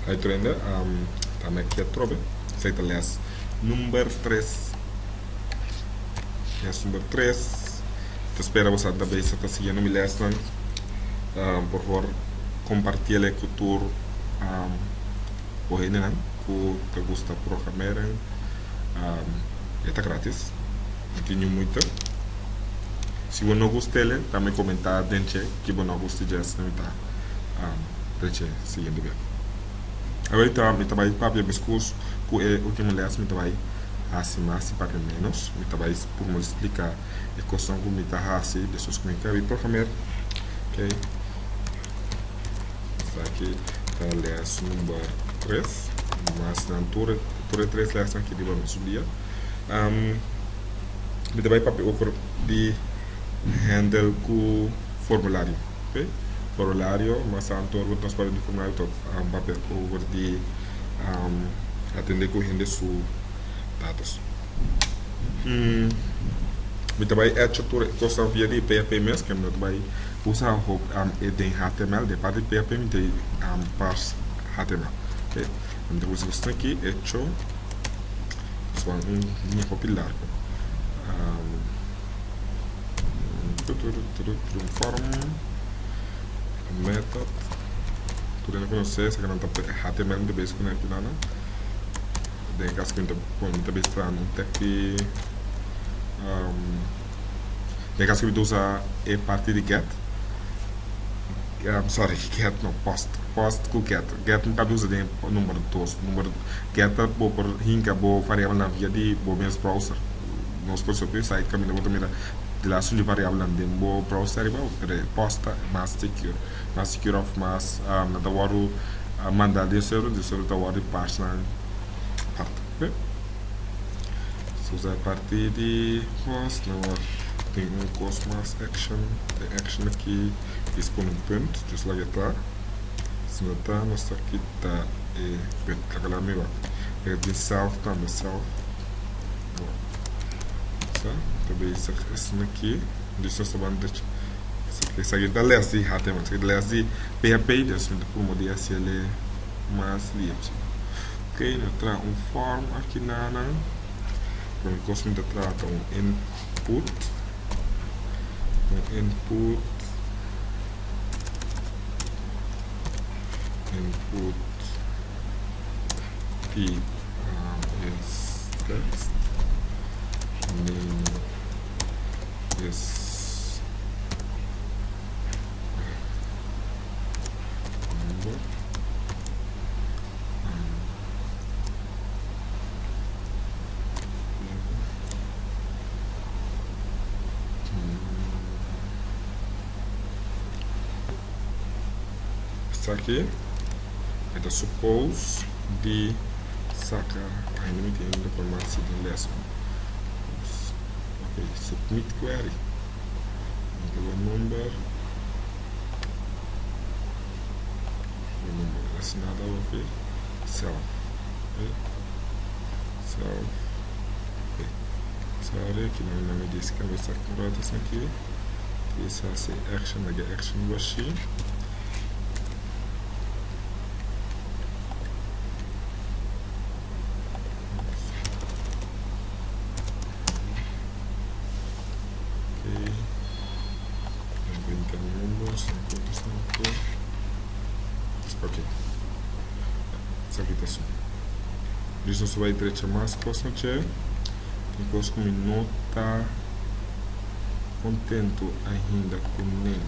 Aí tu ainda também aqui é trobe. Feita aliás número 3. Aliás número 3. Te espero você também se está seguindo me lesson. Por favor, compartilhe com tu o que te gusta programar. Está grátis. Não tenho muito. Se você não gosta dele, também comentar dentro que você não gosta de essa tá seguindo bem. Agora então, eu trabalho para o discurso que é o último mês, eu trabalho assim mais para menos, eu trabalho por me explicar a questão que eu está assim, de suas comunicações, programar, ok? Isso aqui está aliás número 3, mas na altura 3 aliás aqui de vamos subir. Eu trabalho para o de handle com formulário, ok? Formulário, mas antor nós podemos formulário top papel over de atender com rende su dados. Eu trabalho hecho por costa via de PHP mesmo, que eu trabalho usar o de HTML, de parte de PHP de parse HTML, ok? Então uso isso aqui hecho só linha popular. Form method tudo não conhecer se não tá HTML de base com aqui não de caso que não base para não ter que de caso que usa a parte de get sorry get não post com get não cabe usar de número 2 número get por hinca por variável na via de por mesmo browser nós podemos site caminho outra mira de la de variável de bo browser e posta mais secure of mais na da waru mandar de server da waru parte na parte ok se usar a partir de post na tem cost mais action the action aqui dispõe ponto just like that se não tá nós aqui tá cagala meu é de self também self também isso aqui deixa eu só bandar isso aqui da leste HTML isso aqui da leste PHP just por modo assim ele mais livre ok eu trago form aqui na para o curso eu trago input p is text name is number isso aqui é suppose de sacar ainda me tem informação de lesson. Okay, submit query. Give a number. That's not okay. Self. Okay. Self. Okay. Sorry, que não me disse que vai estar correto isso aqui. Isso é action, action machine. Ok, essa aqui está só. Isso só vai direito mais coisa que depois como não está contente ainda com ele,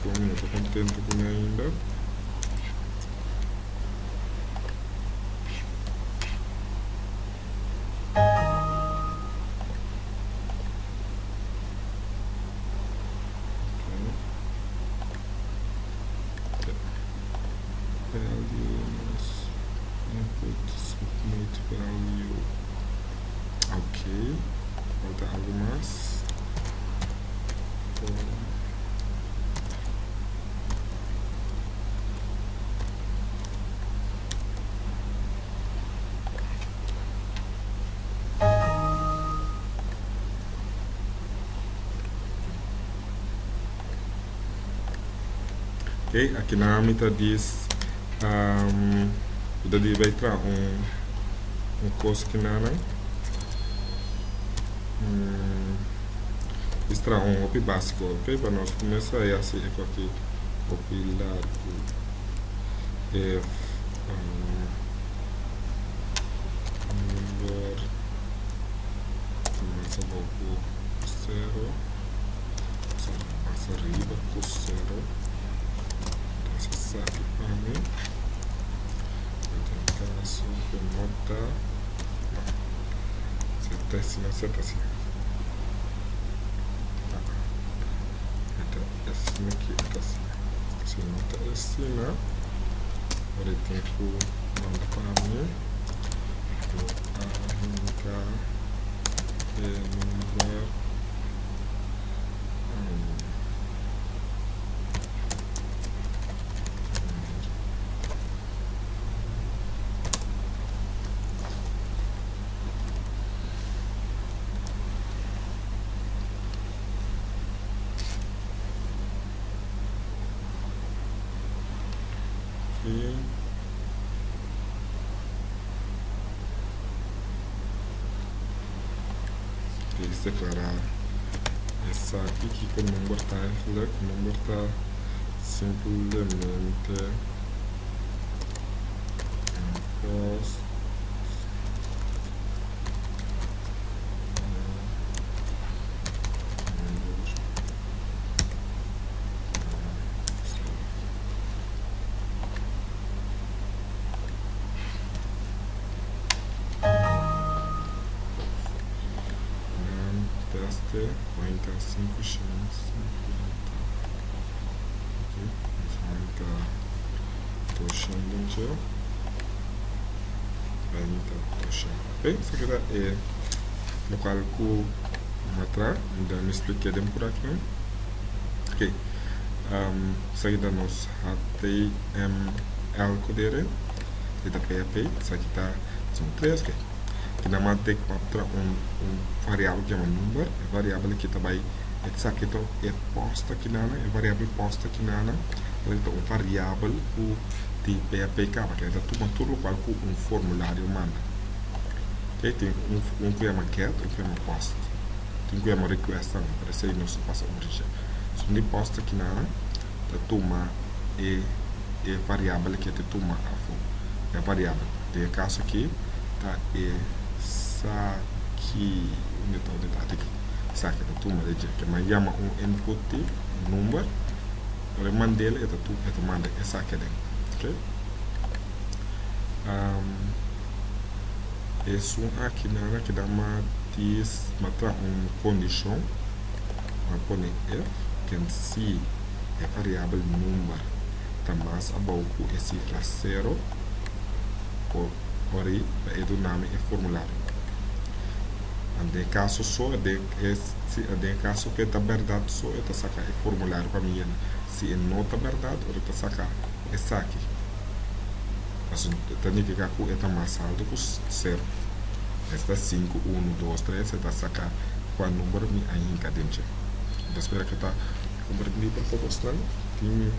como não está contente com ele ainda, values input submit value ok falta algo mais Ok, aqui na meta diz daí vai entrar um coisa que não extra um op básico, ok? Para nós começar é assim aqui op lado f number começa logo com 0, passa arriba com 0, essa aqui para mim, então caso que nota, você está assim, assim aqui, tá assim, se nota assim, né? Agora tem que mandar para mim, vou arrancar número aqui. Eles declarar essa aqui que o número está que o número está simplesmente post teste 45 chances aqui, estou achando ok, isso aqui é no qual que matra, ainda me expliquei por aqui, ok, isso aqui da nossa HTML codere e da PHP, isso aqui são três, ok. Que na mate contra variável que chama number, a variável que também essa aqui é posta aqui na variável posta aqui na então variável o de PHP que é tudo qual com formulário manda, ok, tem que chama get, que chama post, tem que chama request também, para isso aí nós passa origem, se de posta aqui na da toma é variável que te toma a variável, de caso aqui tá aqui onde está aqui, essa aqui da turma de que mas chama input number, o mandele é tu manda essa aqui dentro, ok? Isso aqui na que dá matra condition, põe f que se é variável number, tá mais abaixo é cifra 0 ori é do nome é formulário. De caso só de caso que está verdade só está sacar é formulário para mim, se não está verdade ou está sacar essa aqui, mas significa que está mais alto que 0, esta 5 1 2 3 está sacar qual número me ainda dentro. Então espero que está compreendido por favor, tem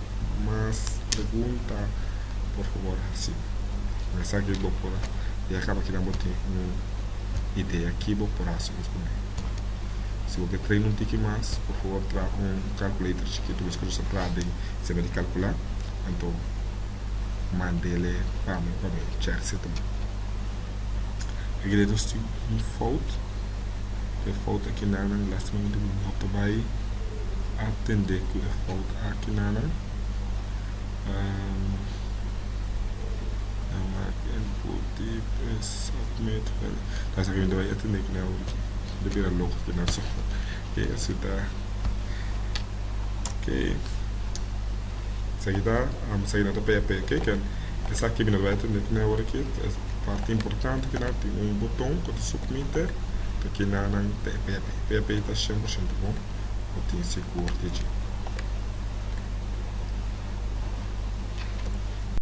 mais pergunta por favor assim. Mas aqui vou por e acaba que não botei ideia aqui vou por assim se você treina um tique mais por favor traga calculator que tu escolhe só para bem se vai calcular então mandele para mim check se também aqui dentro tem falta aqui na last minute não vai atender que é falta aqui na input submit tá aqui ainda vai atender que não deveria louco que não só ok, assim tá ok, isso aqui tá saindo do PHP, ok, que essa aqui não vai atender que não aqui a parte importante que não tem botão que tu submeter porque não tem PHP está 100% bom, eu tenho seguro de